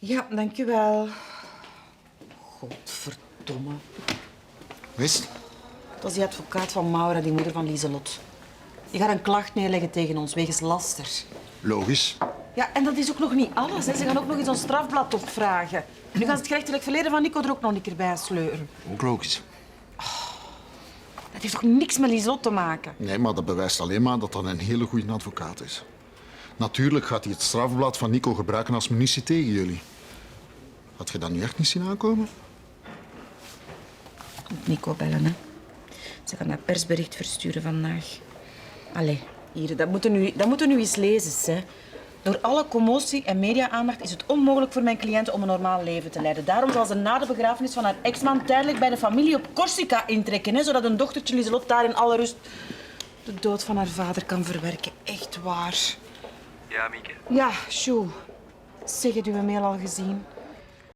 Ja, dankjewel. Godverdomme. Wist? Dat is die advocaat van Maura, die moeder van Lieselot. Die gaat een klacht neerleggen tegen ons wegens laster. Logisch. Ja, en dat is ook nog niet alles. Hè. Ze gaan ook nog eens ons strafblad opvragen. Nu gaan ze het gerechtelijk verleden van Nico er ook nog een keer bij sleuren. Ook logisch. Dat heeft toch niks met Lieselot te maken? Nee, maar dat bewijst alleen maar dat dat een hele goede advocaat is. Natuurlijk gaat hij het strafblad van Nico gebruiken als munitie tegen jullie. Had je dat nu echt niet zien aankomen? Moet Nico bellen, hè. Ze gaan dat persbericht versturen vandaag. Allee, hier, dat moeten nu eens lezen, hè. Door alle commotie en media-aandacht is het onmogelijk voor mijn cliënten om een normaal leven te leiden. Daarom zal ze na de begrafenis van haar ex-man tijdelijk bij de familie op Corsica intrekken, hè, zodat een dochtertje Lieselot daar in alle rust de dood van haar vader kan verwerken. Echt waar. Ja, Mieke. Ja, Sjoe. Zeg, heb je mijn mail al gezien?